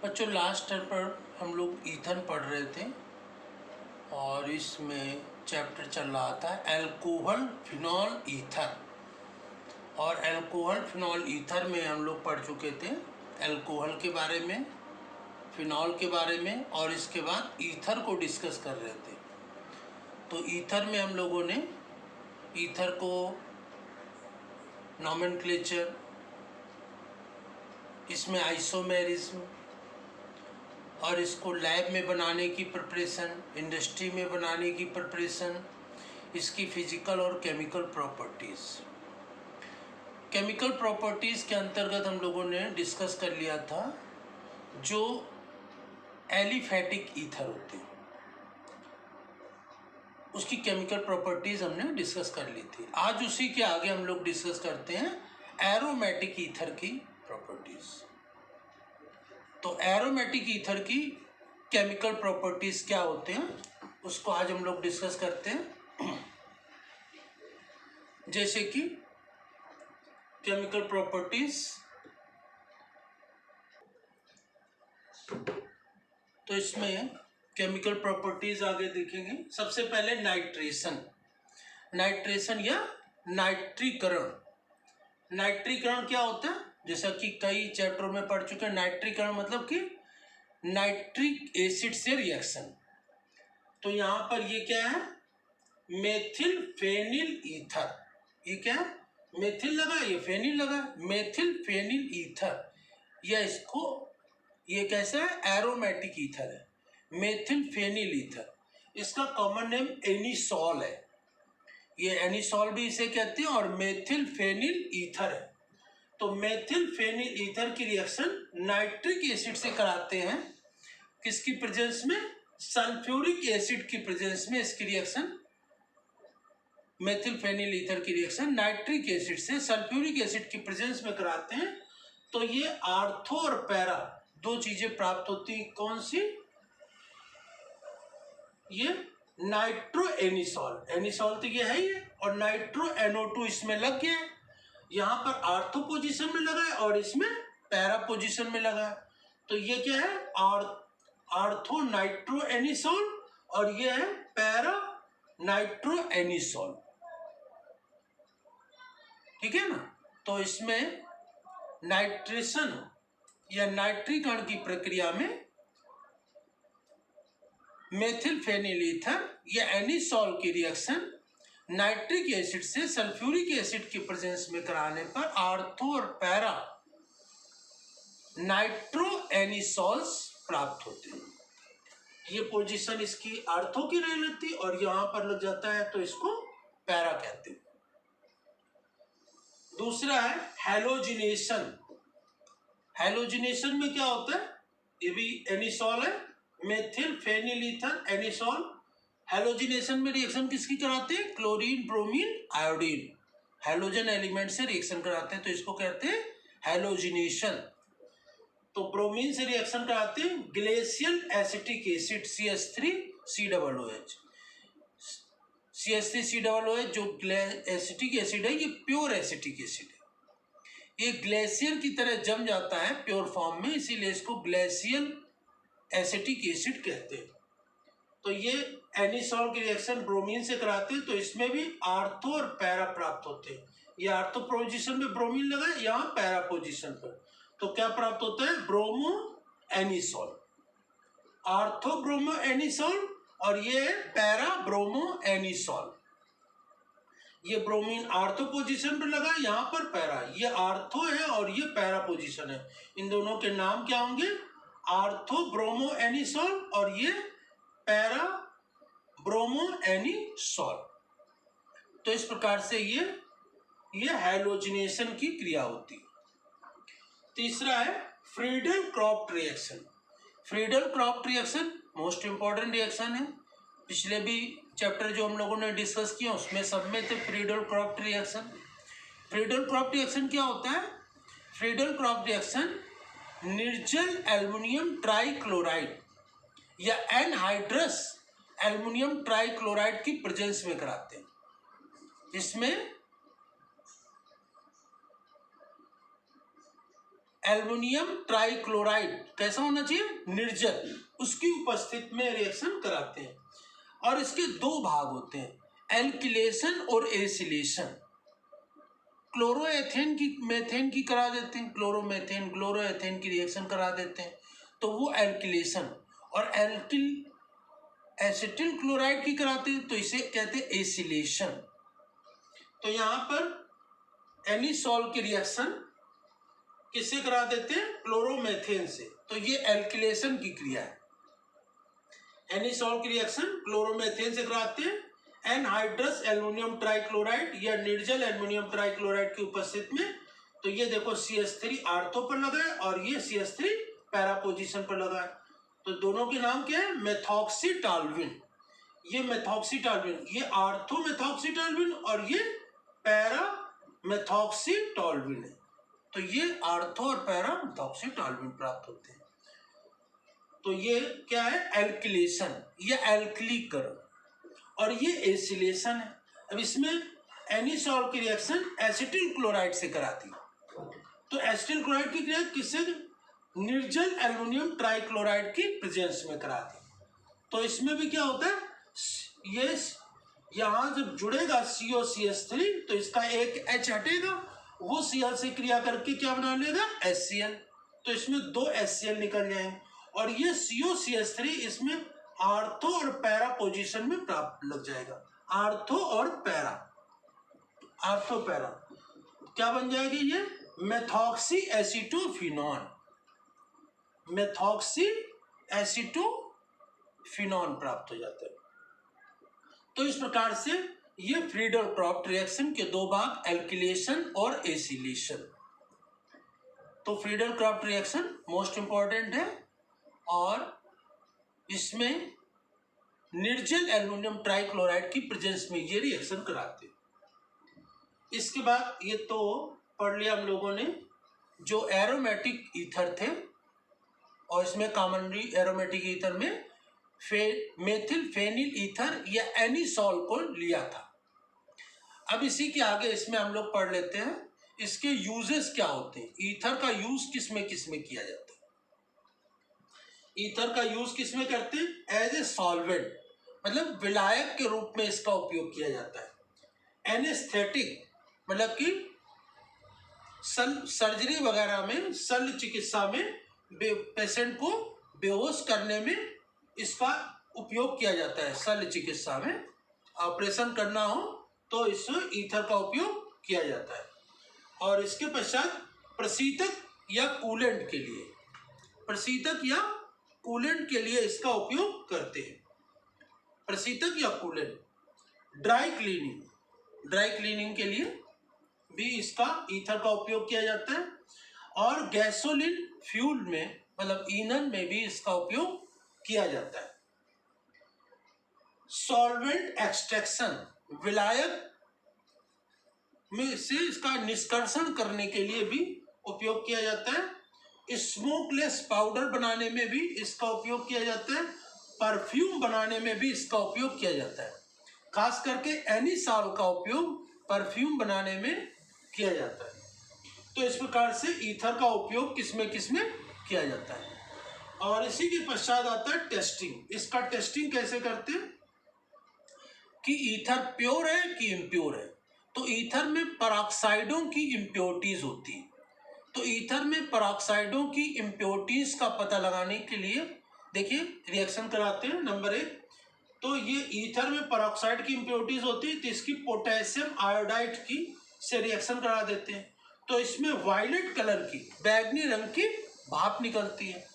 बच्चों last term पर हम लोग ईथन पढ़ रहे थे और इसमें चैप्टर चल रहा था अल्कोहल फिनॉल ईथर। और अल्कोहल फिनॉल ईथर में हम लोग पढ़ चुके थे अल्कोहल के बारे में, फिनॉल के बारे में, और इसके बाद ईथर को डिस्कस कर रहे थे। तो ईथर में हम लोगों ने ईथर को नॉमेनक्लेचर, इसमें आइसोमेरिज्म और इसको लैब में बनाने की प्रिपरेशन, इंडस्ट्री में बनाने की प्रिपरेशन, इसकी फिजिकल और केमिकल प्रॉपर्टीज़। केमिकल प्रॉपर्टीज़ के अंतर्गत हम लोगों ने डिस्कस कर लिया था जो एलिफैटिक ईथर होते हैं, उसकी केमिकल प्रॉपर्टीज़ हमने डिस्कस कर ली थी। आज उसी के आगे हम लोग डिस्कस करते हैं एरोमेटिक ईथर की प्रॉपर्टीज़। तो एरोमेटिक ईथर की केमिकल प्रॉपर्टीज़ क्या होते हैं उसको आज हम लोग डिस्कस करते हैं। जैसे कि केमिकल प्रॉपर्टीज़, तो इसमें केमिकल प्रॉपर्टीज़ आगे देखेंगे। सबसे पहले नाइट्रेशन, नाइट्रेशन या नाइट्रीकरण। नाइट्रीकरण क्या होता है, जैसा कि कई चैप्टरों में पढ़ चुके हैं। नाइट्रीकरण मतलब कि नाइट्रिक एसिड से रिएक्शन। तो यहाँ पर ये क्या है, मेथिल फेनिल ईथर। ये क्या है, मेथिल लगा, ये फेनिल लगा, मेथिल फेनिल ईथर। या इसको ये कैसा है, एरोमेटिक ईथर है, मेथिल फेनिल ईथर। इसका कॉमन नेम एनिसॉल है, ये एनिसॉल भी इसे कहते हैं, और मेथिल फेनिल ईथर है। तो मेथिल फेनिल ईथर की रिएक्शन नाइट्रिक एसिड से कराते हैं, किसकी प्रेजेंस में, सल्फ्यूरिक एसिड की प्रेजेंस में। इसकी रिएक्शन मेथिल फेनिल ईथर की रिएक्शन नाइट्रिक एसिड से सल्फ्यूरिक एसिड की प्रेजेंस में कराते हैं। तो ये आर्थो और पैरा दो चीजें प्राप्त होती हैं। कौन सी, ये नाइट्रो एनिसॉल, एनिसॉल तो ये है ये, और नाइट्रो NO2 इसमें लग गया है। यहाँ पर आर्थो पोजीशन में लगा है और इसमें पैरा पोजीशन में लगा है। तो ये क्या है, आर्थो नाइट्रो एनिसॉल, और ये है पैरा नाइट्रो एनिसॉल। ठीक है ना। तो इसमें नाइट्रेशन या नाइट्रीकरण की प्रक्रिया में मेथिल फेनिल ईथर या एनिसॉल की रिएक्शन नाइट्रिक एसिड से सल्फ्यूरिक एसिड की प्रेजेंस में कराने पर आर्थो और पैरा नाइट्रो एनिसॉल्स प्राप्त होते हैं। ये पोजीशन इसकी आर्थो की रह लेती और यहां पर लग जाता है, तो इसको पैरा कहते हैं। दूसरा है हैलोजिनेशन। हैलोजिनेशन में क्या होता है, ये भी एनिसॉल है, methyl phenyl ether anisole. Halogenation में रिएक्शन किसकी कराते हैं, chlorine bromine iodine, halogen element से रिएक्शन कराते हैं, तो इसको कहते हैं हैलोजिनेशन। तो ब्रोमीन से रिएक्शन कराते हैं glacial acetic acid CH3COOH। CH3COOH जो एसिटिक एसिड है, ये प्योर एसिटिक एसिड है, ये ग्लेशियर की तरह जम जाता है प्योर फॉर्म में, इसीलिए इसको ग्लेशियल एसिटिक एसिड कहते हैं। तो ये एनिसॉल की रिएक्शन ब्रोमीन से कराते हैं, तो इसमें भी आर्थो और पैरा प्राप्त होते हैं। ये आर्थो पोजीशन में ब्रोमीन लगा है, यहाँ पैरा पोजीशन पर, तो क्या प्राप्त होता है, bromo anisole, ortho bromo anisole, और ये पैरा ब्रोमो एनिसॉल। ये ब्रोमीन आर्थो पोजीशन पर लगा, यहाँ पर पैरा, ये आर्थो है और ये पैरा पोजीशन है। इन दोनों के नाम क्या होंगे, आर्थो ब्रोमो एनिसॉल और ये पैरा ब्रोमो एनिसॉल। तो इस प्रकार से ये हैलोजिनेशन की क्रिया होती है। तीसरा है Friedel Crafts reaction. Friedel Crafts reaction most important reaction है, पिछले भी चैप्टर जो हम लोगों ने डिस्कस किया उसमें सब में थे Friedel Crafts reaction. Friedel Crafts reaction क्या होता है, फ्रीडल क्रॉफ्ट रिएक्शन निर्जल एल्युमिनियम ट्राइक्लोराइड या एनहाइड्रस एल्युमिनियम ट्राइक्लोराइड की प्रेजेंस में कराते हैं। इसमें एल्युमिनियम ट्राइक्लोराइड कैसा होना चाहिए, निर्जल, उसकी उपस्थिति में रिएक्शन कराते हैं। और इसके दो भाग होते हैं, एल्किलेशन और एसिलेशन। क्लोरोएथेन की मेथेन की करा देते हैं, क्लोरोमेथेन क्लोरोएथेन की रिएक्शन करा देते हैं, तो वो एल्किलेशन। और एसिटिल क्लोराइड की कराते हैं तो इसे कहते हैं एसिलेशन। तो यहाँ पर एनिसॉल की रिएक्शन किससे करा देते हैं, क्लोरोमेथेन से, तो ये एल्किलेशन की क्रिया है। एनिसॉल की रिएक्शन क्लोरोमेथेन से कराते हैं एनहाइड्रस एल्युमिनियम ट्राइक्लोराइड या निर्जल एल्युमिनियम ट्राइक्लोराइड की उपस्थिति में। तो ये देखो CH3 आर्थो पर लगा है और ये CH3 पैरा पोजीशन पर लगा है, तो दोनों के नाम क्या है, मेथॉक्सीटाल्विन। ये मेथॉक्सीटाल्विन, ये आर्थो मेथॉक्सीटाल्विन और ये पैरा मेथॉक्सीटाल्विन है। तो ये आर्थो और पैरा मेथॉक्सीटाल्विन प्राप्त होते हैं। तो ये क्या है, एल्किलेशन या एल्किलीकरण, और ये एसिलेशन है। अब इसमें एनिसॉल की रिएक्शन एसिटिल क्लोराइड से कराती है। तो एसिटिल क्लोराइड की क्रिया किससे, निर्जल एल्युमिनियम ट्राइक्लोराइड की प्रेजेंस में कराती है। तो इसमें भी क्या होता है, ये यहाँ जब जुड़ेगा COCH3 तो इसका एक H हटेगा, वो Cl से क्रिया करके क्या बना लेगा, HCl। तो इसमें दो HCl निकल जाएंगे और ये COCH3 इसमें आर्थो और पैरा पोजीशन में प्राप्त लग जाएगा। आर्थो और पैरा, आर्थो पैरा क्या बन जाएगी, ये मेथॉक्सी एसीटोफिनॉन, मेथॉक्सी एसीटोफिनॉन प्राप्त हो जाता है। तो इस प्रकार से ये फ्रीडल क्रॉफ्ट रिएक्शन के दो भाग, एल्किलेशन और एसिलेशन। तो Friedel Crafts reaction most important है और इसमें निर्जल एल्युमिनियम ट्राइक्लोराइड की प्रेजेंस में ये रिएक्शन कराते हैं। इसके बाद ये तो पढ़ लिया हम लोगों ने जो एरोमेटिक ईथर थे, और इसमें कॉमनली एरोमेटिक ईथर में मेथिल फेनिल ईथर या एनिसॉल को लिया था। अब इसी के आगे इसमें हम लोग पढ़ लेते हैं इसके यूजेस क्या होते हैं, ईथर का यूज किस में किया जाता है। ईथर का यूज किस में करते हैं, एज ए सॉल्वेंट, मतलब विलायक के रूप में इसका उपयोग किया जाता है। एनेस्थेटिक, मतलब कि सर्जरी वगैरह में, शल्य चिकित्सा में पेशेंट को बेहोश करने में इसका उपयोग किया जाता है। शल्य चिकित्सा में ऑपरेशन करना हो तो इसमें ईथर का उपयोग किया जाता है। और इसके पश्चात प्रशीतक या कूलेंट के लिए, प्रशीतक या कूलेंट के लिए इसका उपयोग करते हैं। प्रशीतक या coolant, dry cleaning, dry cleaning के लिए भी इसका ईथर का उपयोग किया जाता है। और गैसोलीन फ्यूल में, मतलब ईंधन में भी इसका उपयोग किया जाता है। सॉल्वेंट एक्सट्रैक्शन, विलायक में से इसका निष्कर्षण करने के लिए भी उपयोग किया जाता है। स्मोकलेस पाउडर बनाने में भी इसका उपयोग किया जाता है। परफ्यूम बनाने में भी इसका उपयोग किया जाता है। खास करके एनिसॉल का उपयोग परफ्यूम बनाने में किया जाता है। तो इस प्रकार से ईथर का उपयोग किसमें किया जाता है। और इसी के पश्चात आता है टेस्टिंग। इसका टेस्टिंग कैसे करते हैं कि ईथर प्योर है कि इम्प्योर है। तो ईथर में पेरोक्साइडों की इम्प्योरिटीज होती है। तो ईथर में पेरोक्साइडों की इम्प्योरिटीज का पता लगाने के लिए देखिए रिएक्शन कराते हैं। नंबर 1, तो ये ईथर में पेरोक्साइड की इम्प्योरिटीज होती है तो इसकी पोटेशियम आयोडाइड की से रिएक्शन करा देते हैं। तो इसमें वायलेट कलर की, बैगनी रंग की भाप निकलती है,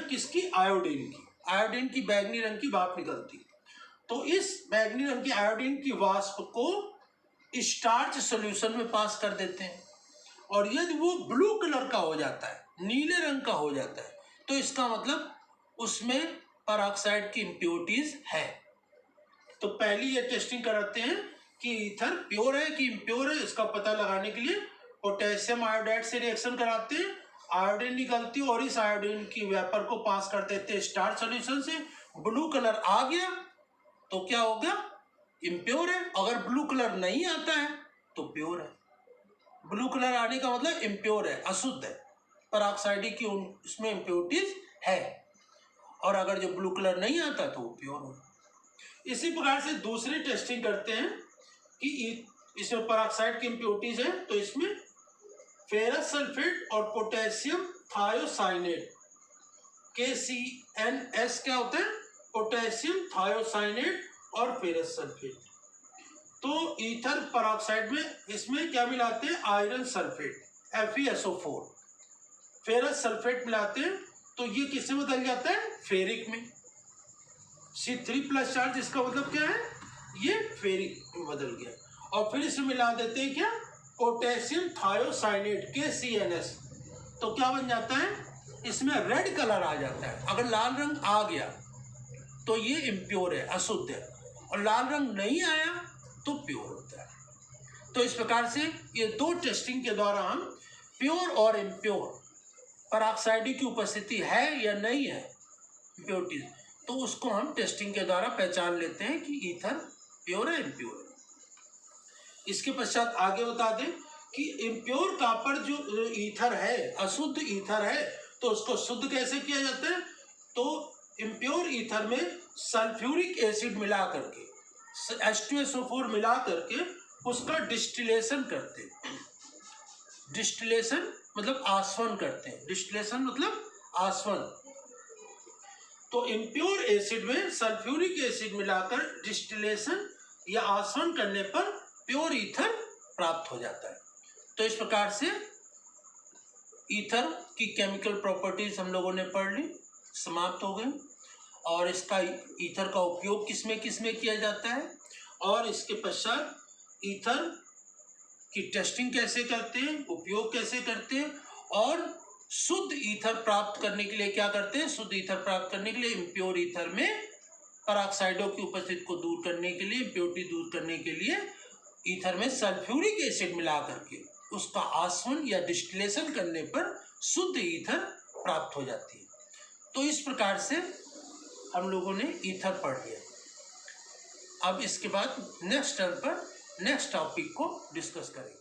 किसकी, आयोडीन की बैगनी रंग की भाप निकलती है। तो इस बैगनी रंग की आयोडीन की वाष्प को स्टार्च सॉल्यूशन में पास कर देते हैं। और यदि वो ब्लू कलर का हो जाता है, नीले रंग का हो जाता है, तो इसका मतलब उसमें पेरोक्साइड की इम्प्योरिटीज है। तो पहली ये टेस्टिंग कराते हैं कि ईथर प्योर है कि इम्प्योर है। इसका पता लगाने के लिए पोटेशियम आयोडाइड से रिएक्शन कराते हैं, आयोडीन निकलती है और इस आयोडीन की वेपर को पास कर देते हैं स्टार्च सॉल्यूशन से। ब्लू कलर आ गया तो क्या हो गया, इम्प्योर है। अगर ब्लू कलर नहीं आता है तो प्योर है। ब्लू कलर आने का मतलब इम्प्योर है, अशुद्ध है। peroxide की उसमें इम्प्योरिटीज है, और अगर जो ब्लू कलर नहीं आता तो वो प्योर हो। इसी प्रकार से दूसरी टेस्टिंग करते हैं कि इसमें पेरोक्साइड की इम्प्योरिटीज है, तो इसमें फेरस सल्फेट और पोटेशियम थायोसाइनेट KCNS क्या होता है, पोटेशियम थायोसाइनेट और फेरस सल्फेट। तो ईथर पेरोक्साइड में इसमें क्या मिलाते हैं, iron sulphate FeSO4, ferrous sulphate मिलाते हैं, तो ये किससे बदल जाता है, फेरिक में। C3+ चार्ज, इसका मतलब क्या है, ये फेरिक में बदल गया। और फिर इसमें मिला देते हैं क्या, पोटेशियम थायोसाइनेट KCNS, तो क्या बन जाता है, इसमें रेड कलर आ जाता है। अगर लाल रंग आ गया तो ये इम्प्योर है, अशुद्ध है, और लाल रंग नहीं आया तो प्योर होता है। तो इस प्रकार से ये दो टेस्टिंग के द्वारा हम प्योर और इम्प्योर पेरोक्साइड की उपस्थिति है या नहीं है इम्प्योरिटी, तो उसको हम टेस्टिंग के द्वारा पहचान लेते हैं कि ईथर प्योर है, इम्प्योर है। इसके पश्चात आगे बता दें कि इम्प्योर कॉपर जो ईथर है, अशुद्ध ईथर है, तो उसको शुद्ध कैसे किया जाता है। तो इम्प्योर ईथर में सल्फ्यूरिक एसिड मिला करके, H2SO4 मिला करके उसका डिस्टिलेशन करते हैं। डिस्टिलेशन मतलब आसवन करते हैं, डिस्टिलेशन मतलब आसवन। तो इम्प्योर एसिड में सल्फ्यूरिक एसिड मिलाकर डिस्टिलेशन या आसवन करने पर प्योर ईथर प्राप्त हो जाता है। तो इस प्रकार से ईथर की केमिकल प्रॉपर्टीज हम लोगों ने पढ़ ली, समाप्त हो गई। और इसका ईथर का उपयोग किसमें किसमें किया जाता है, और इसके पश्चात ईथर की टेस्टिंग कैसे करते हैं, उपयोग कैसे करते हैं, और शुद्ध ईथर प्राप्त करने के लिए क्या करते हैं। शुद्ध ईथर प्राप्त करने के लिए इम्प्योर ईथर में पेरोक्साइडों की उपस्थिति को दूर करने के लिए, इम्प्योरिटी दूर करने के लिए ईथर में सल्फ्यूरिक एसिड मिला करके उसका आसवन या डिस्टिलेशन करने पर शुद्ध ईथर प्राप्त हो जाती है। तो इस प्रकार से हम लोगों ने ईथर पढ़ लिया। अब इसके बाद नेक्स्ट टर्म पर नेक्स्ट टॉपिक को डिस्कस करेंगे।